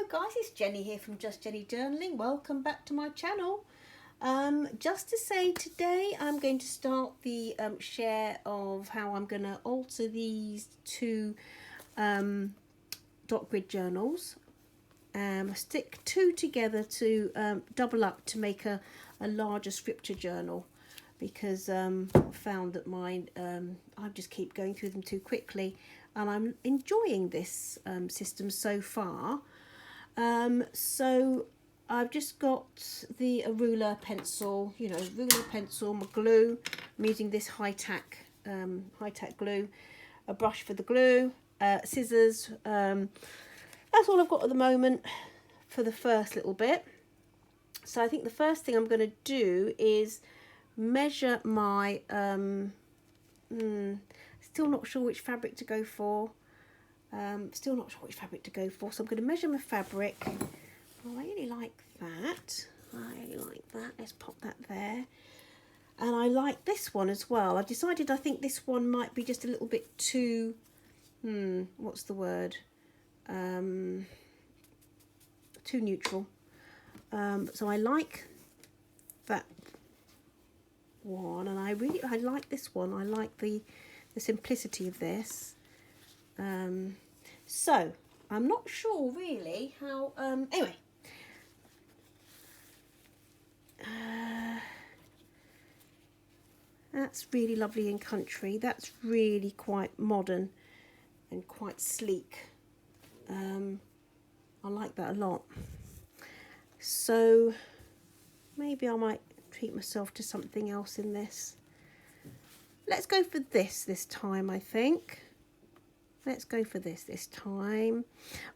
guys, it's Jenny here from Just Jenny Journaling. Welcome back to my channel. Just to say, today I'm going to start the share of how I'm going to alter these two dot grid journals. Stick two together to double up to make a larger scripture journal, because I found that mine, I just keep going through them too quickly, and I'm enjoying this system so far. So I've just got a ruler pencil, ruler pencil, my glue. I'm using this high-tack glue, a brush for the glue, scissors. That's all I've got at the moment for the first little bit. So I think the first thing I'm going to do is measure my, still not sure which fabric to go for. So I'm going to measure my fabric. Oh, I really like that. Let's pop that there. And I like this one as well. I've decided I think this one might be just a little bit too, what's the word? Too neutral. So I like that one, and I like this one. I like the simplicity of this. So I'm not sure really how, anyway, that's really lovely and country. That's really quite modern and quite sleek. I like that a lot. So maybe I might treat myself to something else in this. Let's go for this time, I think. Let's go for this time.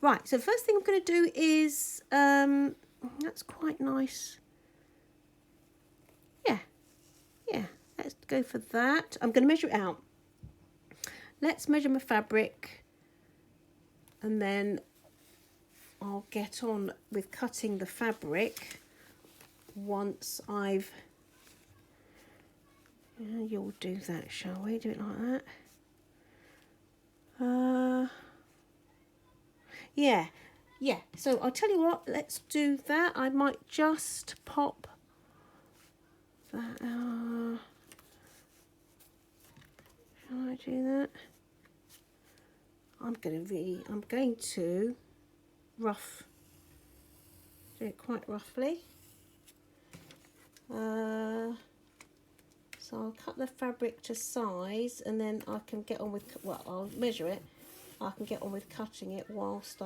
Right, so first thing I'm going to do is, that's quite nice. Yeah, let's go for that. I'm going to measure it out. Let's measure my fabric, and then I'll get on with cutting the fabric once I've... You'll do that, shall we? Do it like that. Yeah. So I'll tell you what, let's do that. I might just pop that. Shall I do that? I'm going to do it quite roughly. So I'll cut the fabric to size, and then I can get on with, well, I'll measure it. I can get on with cutting it whilst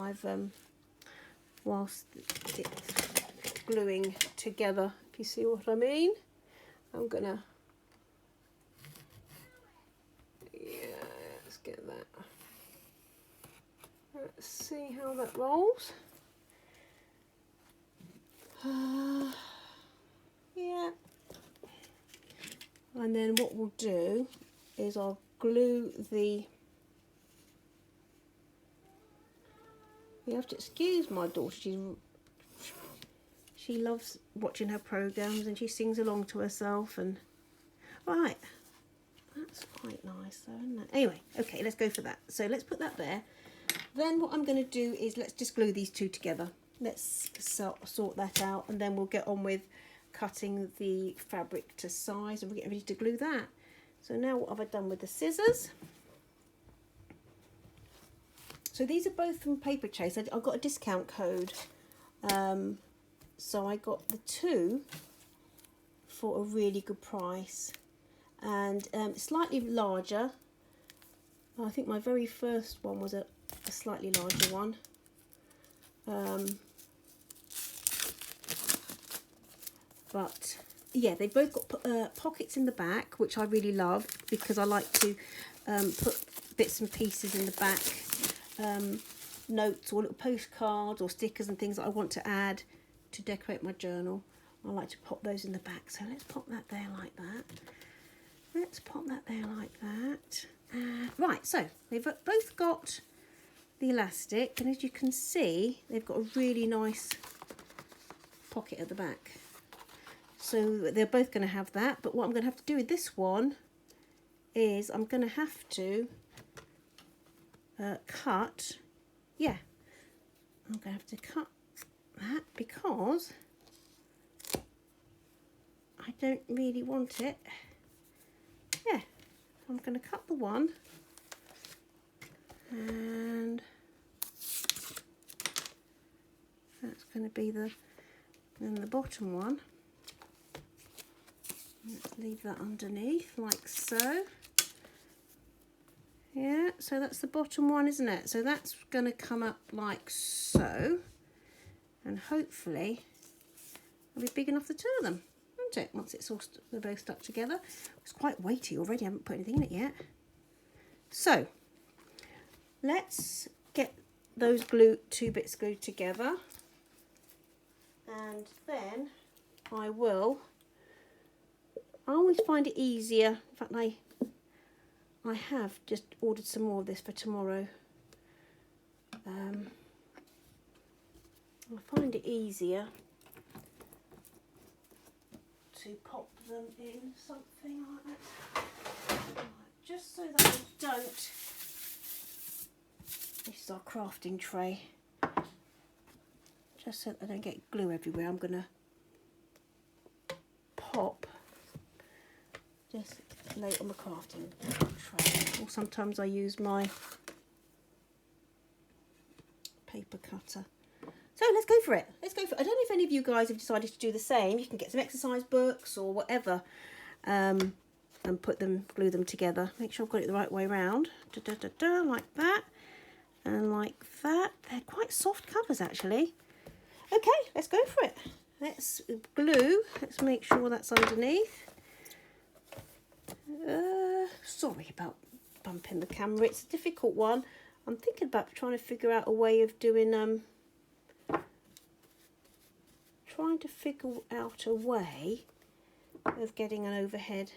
it's gluing together, if you see what I mean. I'm gonna, let's get that. Let's see how that rolls. Yeah. And then what we'll do is I'll glue the... You have to excuse my daughter. She loves watching her programs, and she sings along to herself. And right, that's quite nice, though, isn't it? Anyway, okay, let's go for that. So let's put that there. Then what I'm going to do is let's just glue these two together. Let's sort that out, and then we'll get on with cutting the fabric to size, and we're getting ready to glue that. So now what have I done with the scissors? So these are both from Paper Chase. I've got a discount code, so I got the two for a really good price, and slightly larger. I think my very first one was a slightly larger one. But yeah, they both got pockets in the back, which I really love, because I like to put bits and pieces in the back, notes or little postcards or stickers and things that I want to add to decorate my journal. I like to pop those in the back. So let's pop that there like that. Let's pop that there like that. Right, so they've both got the elastic, and as you can see, they've got a really nice pocket at the back. So they're both going to have that, but what I'm going to have to do with this one is I'm going to have to cut, I'm going to have to cut that because I don't really want it. Yeah, I'm going to cut the one, and that's going to be the bottom one. Let's leave that underneath like so. Yeah, so that's the bottom one, isn't it? So that's going to come up like so, and hopefully it'll be big enough for two of them, won't it? Once it's all they're both stuck together. It's quite weighty already. I haven't put anything in it yet. So let's get those two bits glued together, and then I always find it easier. In fact, I have just ordered some more of this for tomorrow. I find it easier to pop them in something like that, just so that I don't. This is our crafting tray. Just so that I don't get glue everywhere, I'm gonna pop. Just lay it on the crafting tray, or sometimes I use my paper cutter. So let's go for it. Let's go for it. I don't know if any of you guys have decided to do the same. You can get some exercise books or whatever, and glue them together. Make sure I've got it the right way around. Like that, and like that. They're quite soft covers actually. Okay, let's go for it. Let's glue. Let's make sure that's underneath. Sorry about bumping the camera. It's a difficult one. I'm thinking about trying to figure out a way of doing getting an overhead.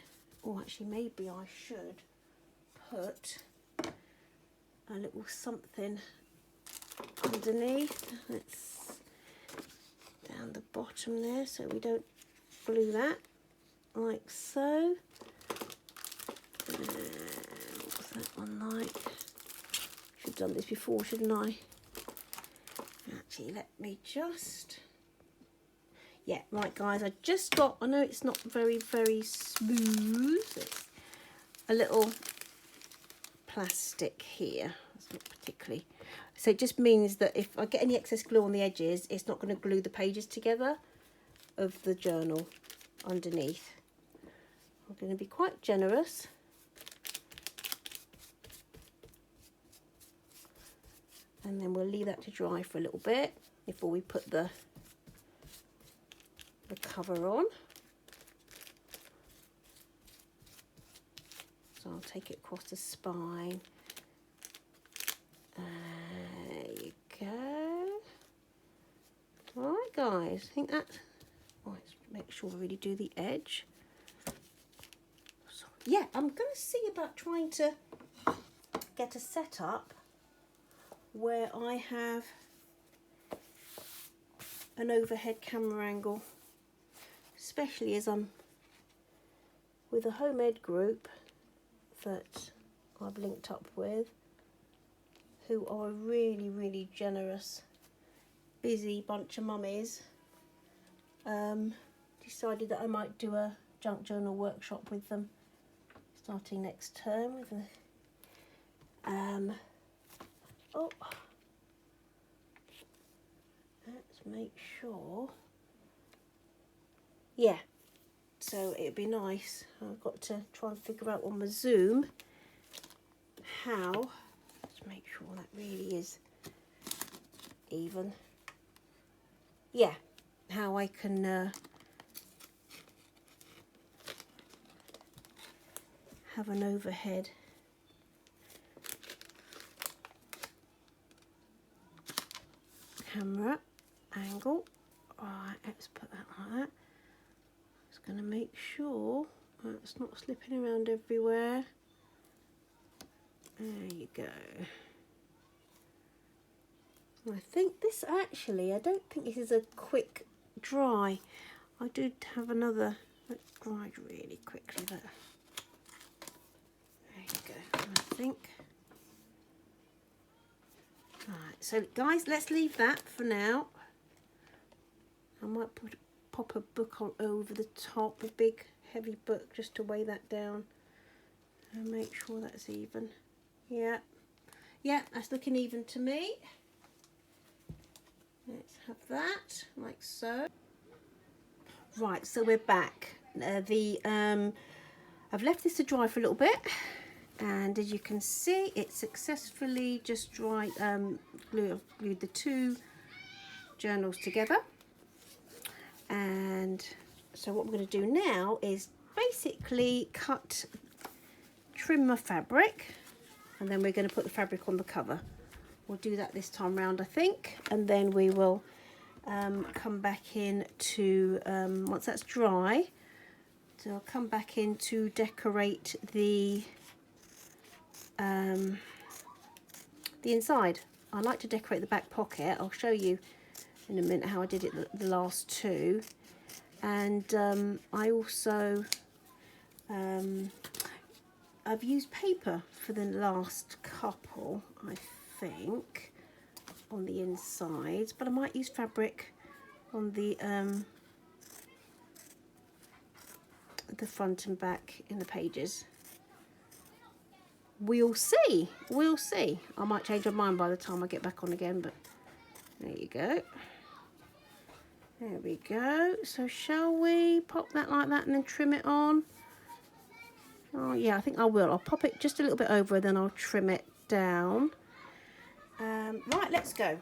Oh, actually, maybe I should put a little something underneath. Let's down the bottom there, so we don't glue that, like so. What's that one like? Should have done this before, shouldn't I? Actually, let me just. Yeah, right, guys. I just got. I know it's not very smooth. It's a little plastic here. It's not particularly. So it just means that if I get any excess glue on the edges, it's not going to glue the pages together of the journal underneath. I'm going to be quite generous. And then we'll leave that to dry for a little bit before we put the cover on. So I'll take it across the spine. There you go. All right, guys. I think that's. Oh, let's make sure we really do the edge. So, yeah, I'm going to see about trying to get a setup where I have an overhead camera angle, especially as I'm with a home ed group that I've linked up with, who are really generous, busy bunch of mummies. Decided that I might do a junk journal workshop with them starting next term with oh, let's make sure. Yeah, so it'd be nice. I've got to try and figure out on my Zoom how. Let's make sure that really is even. Yeah, how I can have an overhead camera angle. Alright, let's put that like that. Just going to make sure it's not slipping around everywhere. There you go. I think this actually, I don't think this is a quick dry. I do have another that dried really quickly there. There you go, I think. Right, so guys, let's leave that for now. I might pop a book on over the top, a big heavy book, just to weigh that down and make sure that's even. Yeah, that's looking even to me. Let's have that like so. Right, so we're back. I've left this to dry for a little bit, and as you can see, it successfully just dried, glued the two journals together. And so what we're going to do now is basically trim my fabric, and then we're going to put the fabric on the cover. We'll do that this time round, I think, and then we will come back in to, once that's dry, so I'll come back in to decorate the inside. I like to decorate the back pocket. I'll show you in a minute how I did it the last two. And I also I've used paper for the last couple, I think, on the insides, but I might use fabric on the front and back in the pages. We'll see. I might change my mind by the time I get back on again, but there you go. There we go. So shall we pop that like that and then trim it on? Oh yeah, I think I will. I'll pop it just a little bit over and then I'll trim it down. Right, let's go.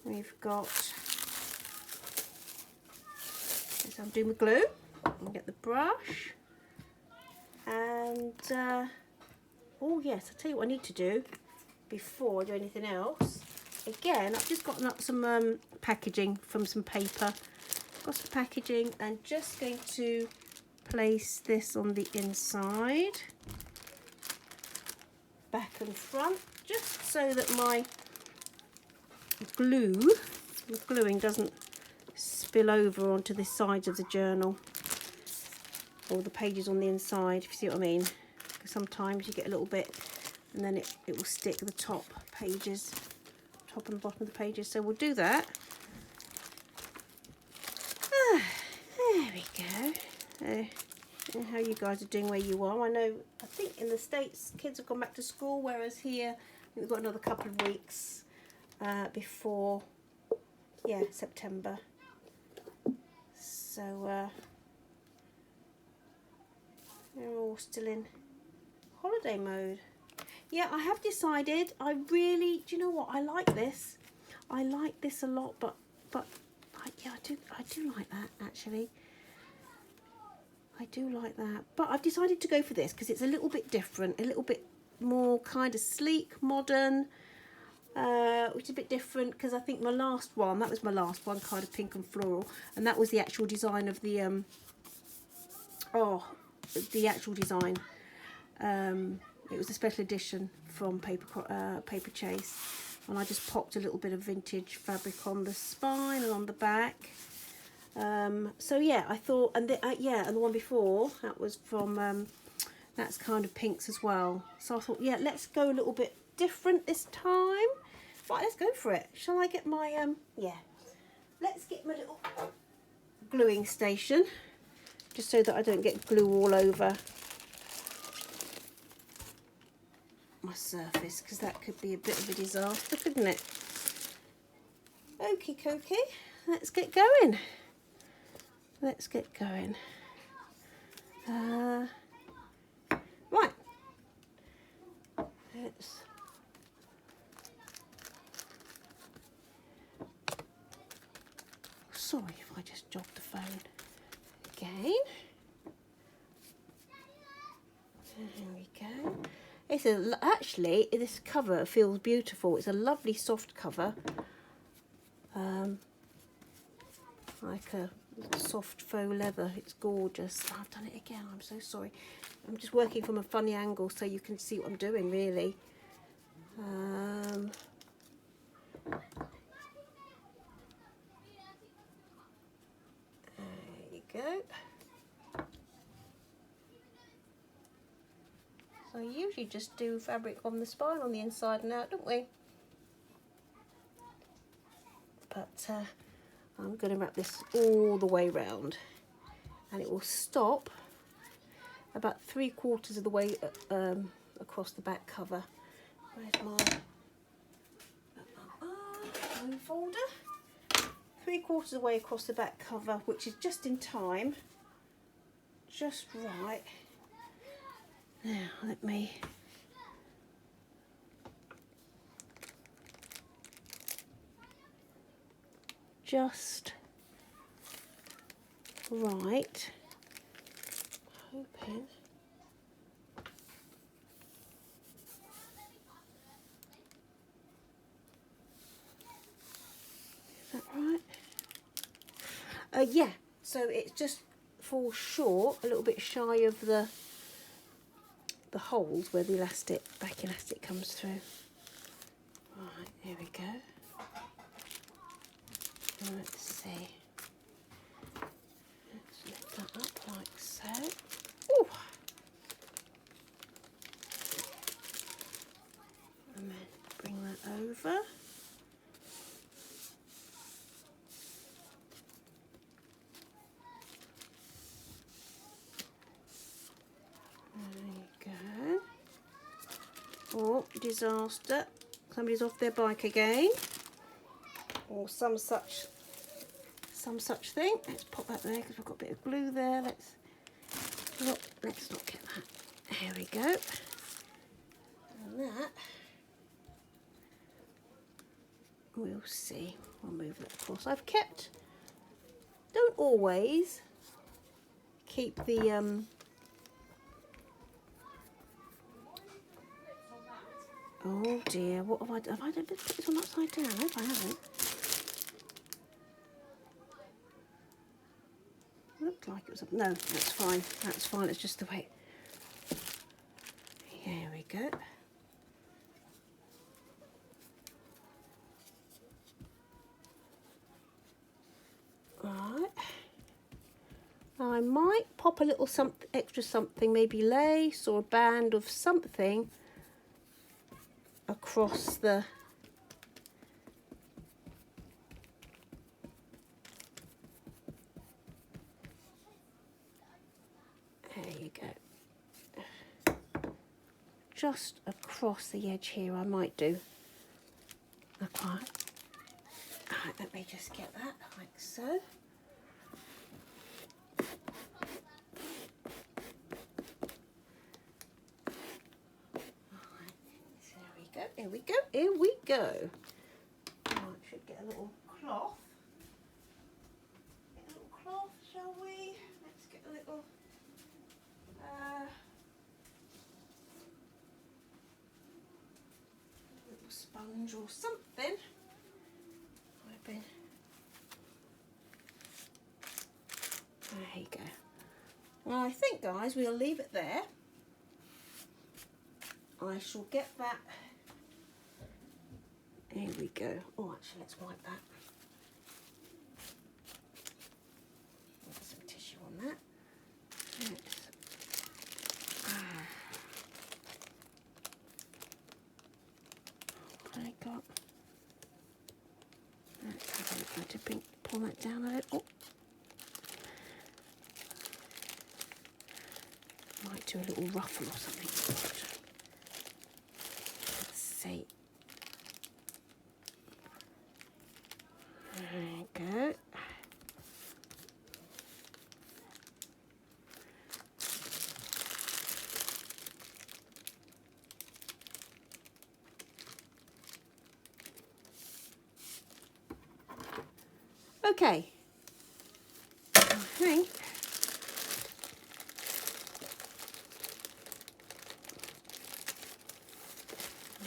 We've got, so I'm doing my glue. I'll get the brush. And, oh yes, I'll tell you what I need to do before I do anything else. Again, I've just gotten up some packaging from some paper. Got some packaging and just going to place this on the inside, back and front, just so that my gluing doesn't spill over onto the sides of the journal or the pages on the inside, if you see what I mean. Because sometimes you get a little bit and then it will stick to the top pages, top and bottom of the pages. So we'll do that. There we go. How you guys are doing where you are. I think in the States kids have gone back to school, whereas here we've got another couple of weeks before September. So they're all still in holiday mode. Yeah, I have decided do you know what, I like this a lot, but I do like that actually. I do like that, but I've decided to go for this because it's a little bit different, a little bit more kind of sleek, modern, which is a bit different because I think that was my last one, kind of pink and floral, and that was the actual design of the actual design. It was a special edition from Paper Chase, and I just popped a little bit of vintage fabric on the spine and on the back. So yeah, I thought, and the one before that was from that's kind of pinks as well. So I thought, yeah, let's go a little bit different this time. Right, let's go for it. Shall I get my let's get my little gluing station, just so that I don't get glue all over my surface, because that could be a bit of a disaster, couldn't it? Okie dokie, let's get going. Right. Sorry if I just dropped the phone again. There we go. Actually, this cover feels beautiful. It's a lovely soft cover. Like a soft faux leather. It's gorgeous. Oh, I've done it again. I'm so sorry. I'm just working from a funny angle so you can see what I'm doing, really. There you go. So I usually just do fabric on the spine on the inside and out, don't we? but I'm going to wrap this all the way round, and it will stop about 3/4 of the way across the back cover. Where's my phone folder? 3/4 of the way across the back cover, which is just in time, just right. Now let me just right, hoping. Is that right? Yeah, so it just falls short, a little bit shy of the holes where the back elastic comes through. Right, here we go. Let's see. Let's lift that up like so. Ooh. And then bring that over. Oh, disaster. Somebody's off their bike again. Or some such thing. Let's pop that there because we've got a bit of glue there. Let's not get that. There we go. And that, we'll see. We'll move that across. Don't always keep the oh dear, what have I done? Have I put this one upside down? I hope I haven't. Looked like it was no, that's fine. That's fine, it's just the way. Here we go. Right. I might pop a little extra something, maybe lace or a band of something across the there you go, just across the edge here. I might do a part. Alright, let me just get that like so. Here we go, here we go. I should get a little cloth. Get a little cloth, shall we? Let's get a little sponge or something. There you go. Well, I think, guys, we'll leave it there. I shall get that. Here we go. Oh, actually, let's wipe that. Get some tissue on that. What I got? Let's have a look. I had to pull that down a little. Might do a little ruffle or something. Let's see. There you go. Okay.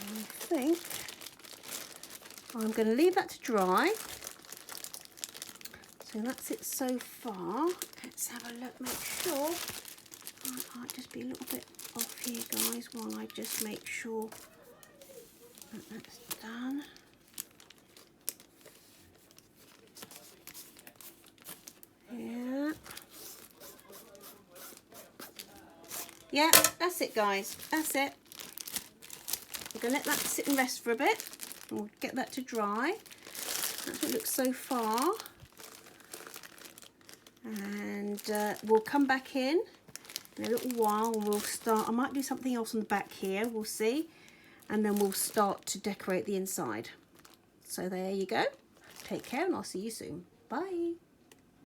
I think I'm going to leave that to dry. So that's it so far. Let's have a look, make sure. I might just be a little bit off here, guys, while I just make sure that that's done. Yeah. Yeah, that's it, guys. That's it. I'm going to let that sit and rest for a bit. We'll get that to dry. That's what it looks so far. And we'll come back in a little while and we'll start. I might do something else on the back here, we'll see. And then we'll start to decorate the inside. So there you go. Take care and I'll see you soon. Bye.